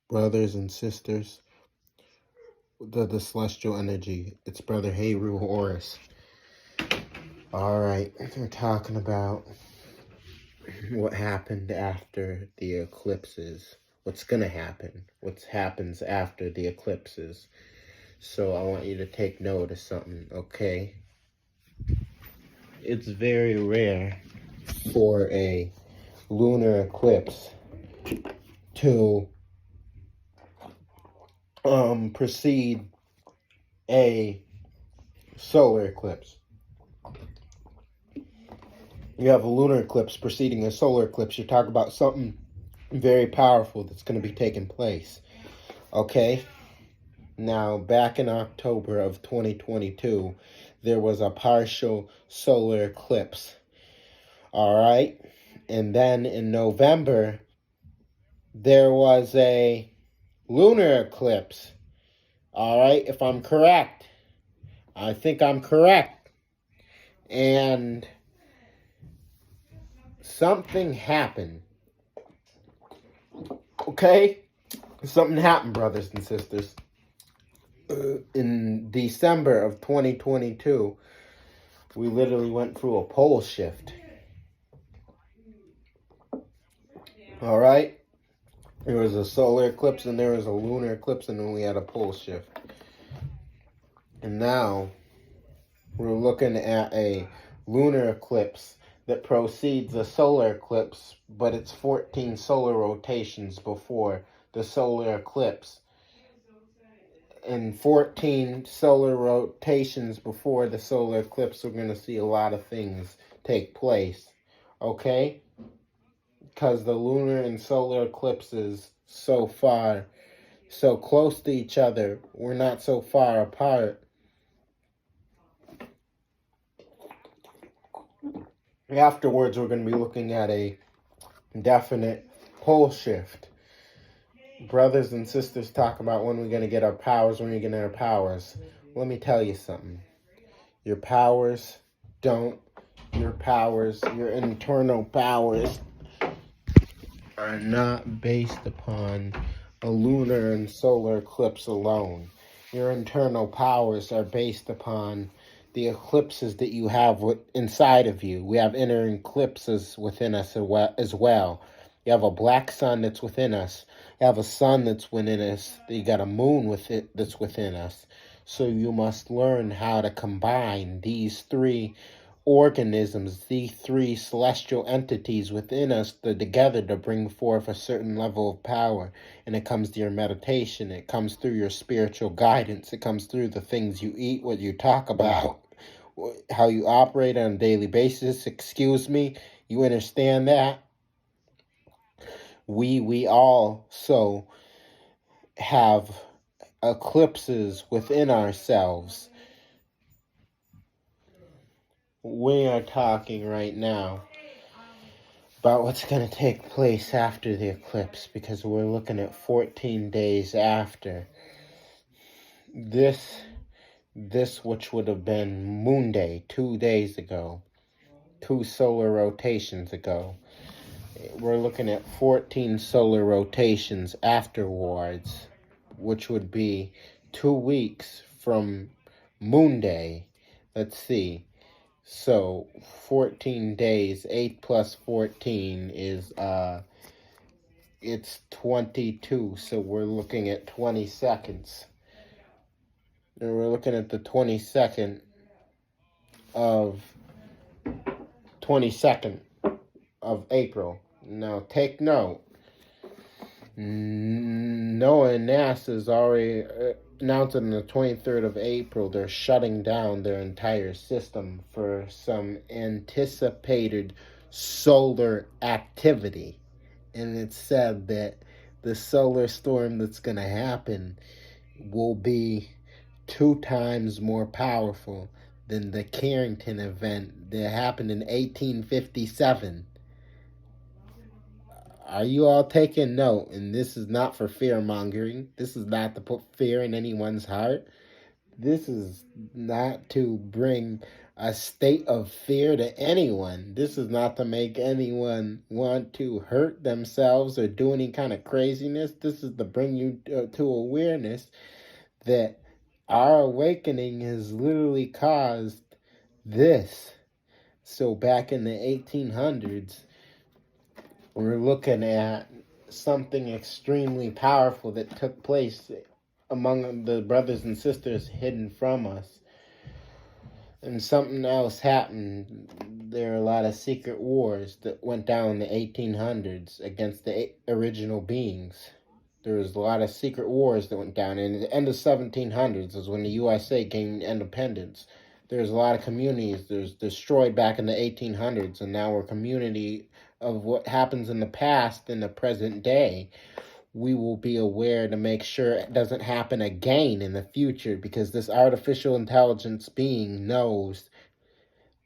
brothers and sisters, the celestial energy. It's Brother Heru Horus. Alright, we're talking about what happened after the eclipses. What's gonna happen. What happens after the eclipses. So I want you to take note of something, okay? It's very rare for a lunar eclipse to precede a solar eclipse. You have a lunar eclipse preceding a solar eclipse. You're talking about something very powerful that's going to be taking place. Okay? Now, back in October of 2022, there was a partial solar eclipse. Alright? And then in November, there was a lunar eclipse. Alright? If I'm correct. I think I'm correct. And something happened. Okay? Something happened, brothers and sisters. In December of 2022, we literally went through a pole shift. Alright? There was a solar eclipse and there was a lunar eclipse, and then we had a pole shift. And now we're looking at a lunar eclipse that precedes a solar eclipse, but it's 14 solar rotations before the solar eclipse. And 14 solar rotations before the solar eclipse, we're going to see a lot of things take place. Okay? Because the lunar and solar eclipses so far, so close to each other, we're not so far apart. Afterwards, we're going to be looking at a definite pole shift. Brothers and sisters talk about when we're going to get our powers, when we're going to get our powers. Let me tell you something. Your powers, your internal powers are not based upon a lunar and solar eclipse alone. Your internal powers are based upon the eclipses that you have inside of you. We have inner eclipses within us as well. You have a black sun that's within us. You have a sun that's within us. You got a moon that's within us. So you must learn how to combine these three organisms, these three celestial entities within us together to bring forth a certain level of power. And it comes to your meditation. It comes through your spiritual guidance. It comes through the things you eat, what you talk about, how you operate on a daily basis. Excuse me. You understand that? We also have eclipses within ourselves. We are talking right now about what's going to take place after the eclipse, because we're looking at 14 days after. This which would have been Moon Day 2 days ago, 2 solar rotations ago. We're looking at 14 solar rotations afterwards, which would be 2 weeks from Moon Day. Let's see. So 14 days, 8 plus 14 is it's 22. So we're looking at 20 seconds. And we're looking at the 22nd of April. Now take note. NOAA and NASA has already announced on the 23rd of April they're shutting down their entire system for some anticipated solar activity. And it's said that the solar storm that's going to happen will be 2 times more powerful than the Carrington event that happened in 1857. Are you all taking note? And this is not for fear mongering. This is not to put fear in anyone's heart. This is not to bring a state of fear to anyone. This is not to make anyone want to hurt themselves or do any kind of craziness. This is to bring you to awareness that our awakening has literally caused this. So back in the 1800s, we're looking at something extremely powerful that took place among the brothers and sisters hidden from us. And something else happened. There are a lot of secret wars that went down in the 1800s against the original beings. There was a lot of secret wars that went down. And at the end of 1700s is when the USA gained independence. There's a lot of communities that was destroyed back in the 1800s, and now we're a community of what happens in the past in the present day. We will be aware to make sure it doesn't happen again in the future, because this artificial intelligence being knows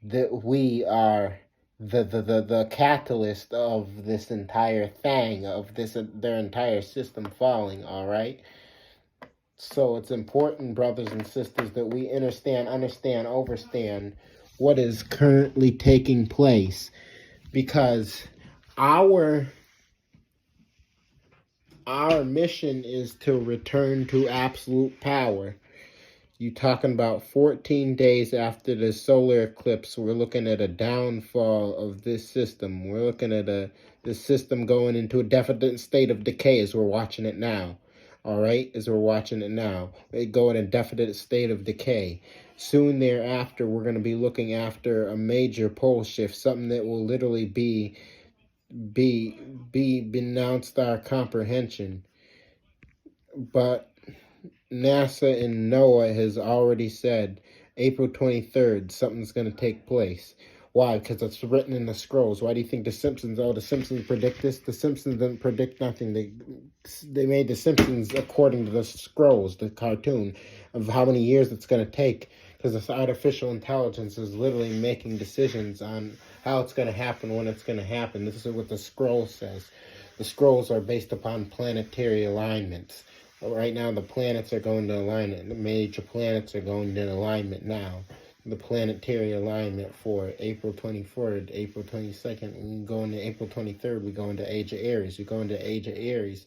that we are the catalyst of this entire thing, of this their entire system falling, all right? So it's important, brothers and sisters, that we understand, overstand what is currently taking place, because our mission is to return to absolute power. You talking about 14 days after the solar eclipse, we're looking at a downfall of this system. We're looking at the system going into a definite state of decay as we're watching it now. All right, as we're watching it now, it go in a definite state of decay. Soon thereafter, we're going to be looking after a major pole shift, something that will literally be beyond our comprehension. But NASA and NOAA has already said April 23rd, something's going to take place. Why? Because it's written in the scrolls. Why do you think the Simpsons predict this? The Simpsons didn't predict nothing. They made the Simpsons according to the scrolls, the cartoon, of how many years it's going to take. Because this artificial intelligence is literally making decisions on how it's going to happen, when it's going to happen. This is what the scroll says. The scrolls are based upon planetary alignments. Right now, the planets are going to alignment. The major planets are going to alignment now. The planetary alignment for April 24th, April 22nd. We go into April 23rd, we go into Age of Aries. We go into Age of Aries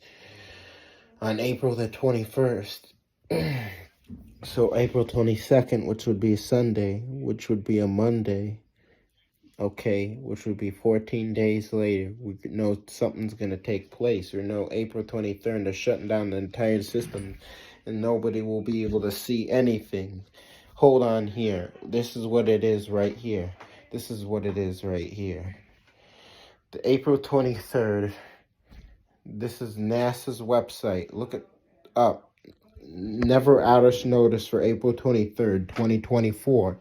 on April the 21st. So April 22nd, which would be a Sunday, which would be a Monday, okay, which would be 14 days later, we could know something's going to take place. Or know April 23rd, they're shutting down the entire system, and nobody will be able to see anything. Hold on here. This is what it is right here. This is what it is right here. The April 23rd, this is NASA's website. Look it up. Never outage notice for April 23rd, 2024.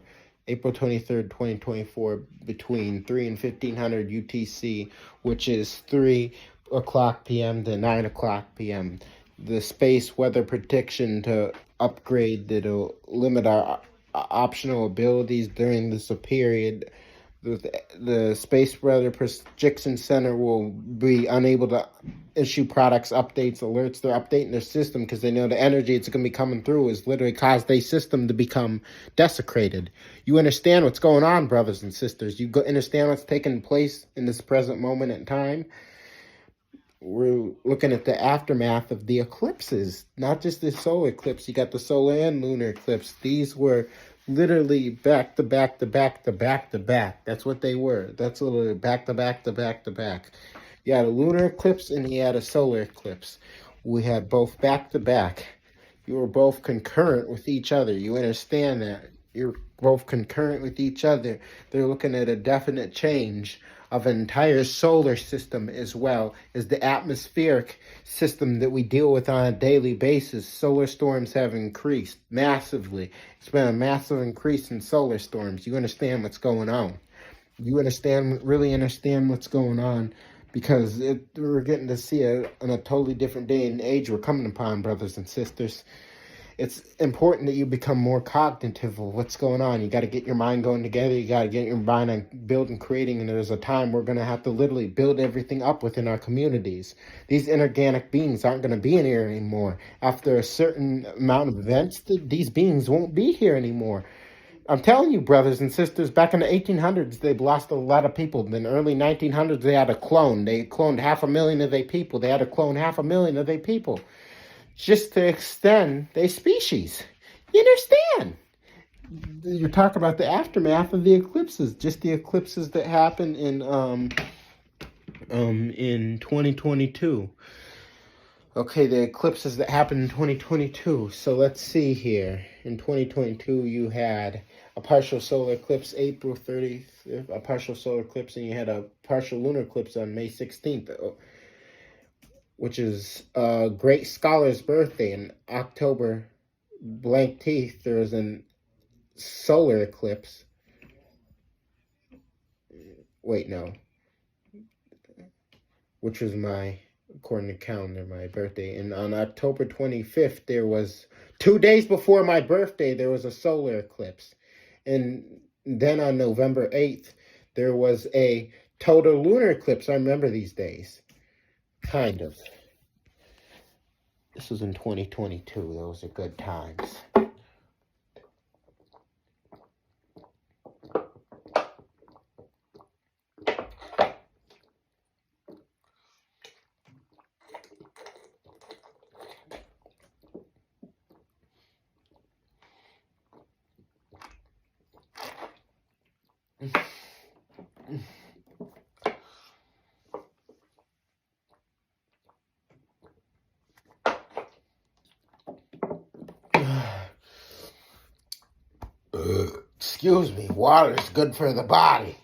April 23rd, 2024, between 3 and 1500 UTC, which is 3 o'clock p.m. to 9 o'clock p.m. The space weather prediction to upgrade that'll limit our optional abilities during this period. The Space Weather Prediction Center will be unable to issue products, updates, alerts. They're updating their system because they know the energy it's going to be coming through is literally caused their system to become desecrated. You understand what's going on, brothers and sisters? You understand what's taking place in this present moment in time? We're looking at the aftermath of the eclipses, not just the solar eclipse. You got the solar and lunar eclipse. These were literally back to back to back to back to back. That's what they were. That's literally back to back to back to back. You had a lunar eclipse and you had a solar eclipse. We had both back to back. You were both concurrent with each other. You understand that? You're both concurrent with each other. They're looking at a definite change of an entire solar system, as well as the atmospheric system that we deal with on a daily basis. Solar storms have increased massively. It's been a massive increase in solar storms. You understand what's going on. You really understand what's going on, because we're getting to see in a totally different day and age we're coming upon, brothers and sisters. it's important that you become more cognitive of what's going on. You got to get your mind going together. You got to get your mind on building, creating. And there's a time we're going to have to literally build everything up within our communities. These inorganic beings aren't going to be in here anymore. After a certain amount of events, these beings won't be here anymore. I'm telling you, brothers and sisters, back in the 1800s, they've lost a lot of people. In the early 1900s, they had a clone. They cloned 500,000 of their people. They had to clone 500,000 of their people just to extend their species. You understand? You're talking about the aftermath of the eclipses, just the eclipses that happened in 2022. Okay, the eclipses that happened in 2022. So let's see here. In 2022, you had a partial solar eclipse April 30th, a partial solar eclipse, and you had a partial lunar eclipse on May 16th, which is a great scholar's birthday. In October blank teeth, there was a solar eclipse. Wait, no. Which was according to calendar, my birthday. And on October 25th, there was 2 days before my birthday, there was a solar eclipse. And then on November 8th, there was a total lunar eclipse. I remember these days. Kind of. This was in 2022. Those are good times. Excuse me, water is good for the body.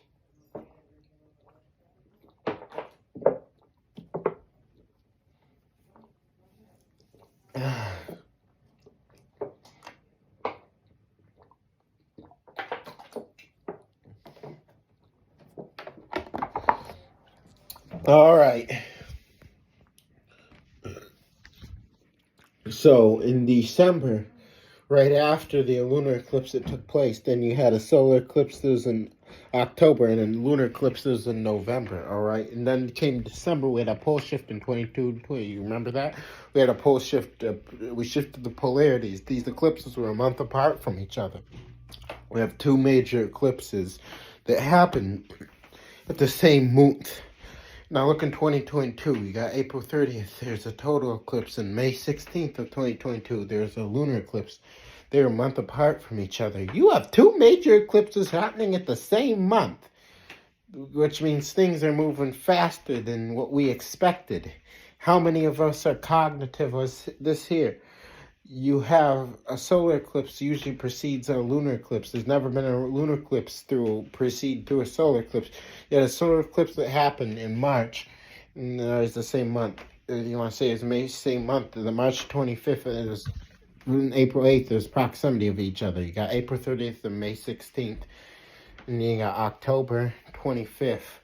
All right. So in December, right after the lunar eclipse that took place, then you had a solar eclipse that was in October, and then lunar eclipse that was in November, all right? And then came December, we had a pole shift in 22-20. You remember that? We had a pole shift. We shifted the polarities. These eclipses were a month apart from each other. We have two major eclipses that happened at the same month. Now look in 2022, you got April 30th, there's a total eclipse, and May 16th of 2022, there's a lunar eclipse. They're a month apart from each other. You have two major eclipses happening at the same month, which means things are moving faster than what we expected. How many of us are cognitive as this here? You have a solar eclipse usually precedes a lunar eclipse. There's never been a lunar eclipse precede through a solar eclipse. You had a solar eclipse that happened in March, and it's the same month. You want to say it's May same month. The March 25th, and it was April 8th. There's proximity of each other. You got April 30th and May 16th, and you got October 25th.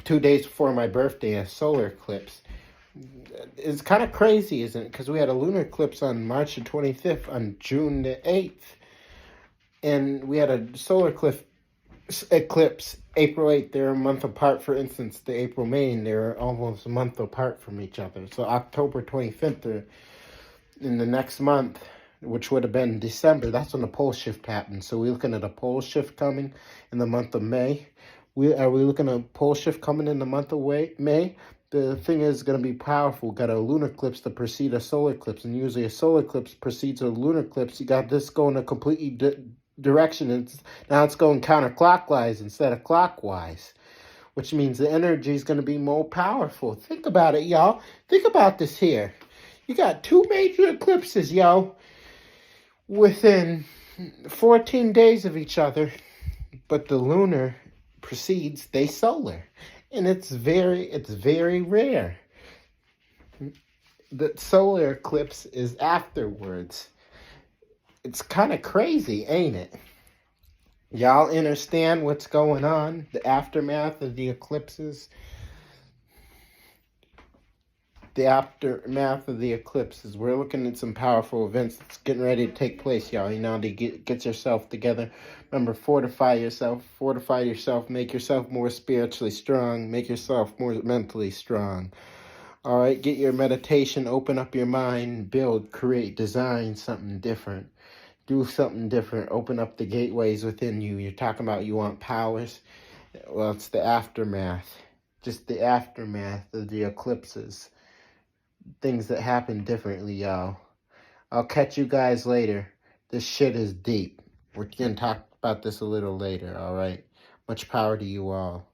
2 days before my birthday, a solar eclipse. It's kind of crazy, isn't it? Because we had a lunar eclipse on March the 25th, on June the 8th. And we had a solar eclipse April 8th. They're a month apart, for instance, the April, May, and they're almost a month apart from each other. So October 25th, in the next month, which would have been December, that's when the pole shift happened. So we're looking at a pole shift coming in the month of May. Are we looking at a pole shift coming in the month of May? The thing is going to be powerful. Got a lunar eclipse to precede a solar eclipse, and usually a solar eclipse precedes a lunar eclipse. You got this going a completely direction. Now it's going counterclockwise instead of clockwise, which means the energy is going to be more powerful. Think about it, y'all. Think about this here. You got two major eclipses, yo, within 14 days of each other, but the lunar precedes the solar. And it's very rare. The solar eclipse is afterwards. It's kind of crazy, ain't it? Y'all understand what's going on? The aftermath of the eclipses? The aftermath of the eclipses. We're looking at some powerful events that's getting ready to take place, y'all. You know, to get yourself together. Remember, fortify yourself, make yourself more spiritually strong, make yourself more mentally strong. All right, get your meditation, open up your mind, build, create, design something different. Do something different. Open up the gateways within you. You're talking about you want powers. Well, it's the aftermath. Just the aftermath of the eclipses. Things that happen differently, y'all. I'll catch you guys later. This shit is deep. We're going to talk about this a little later, all right? Much power to you all.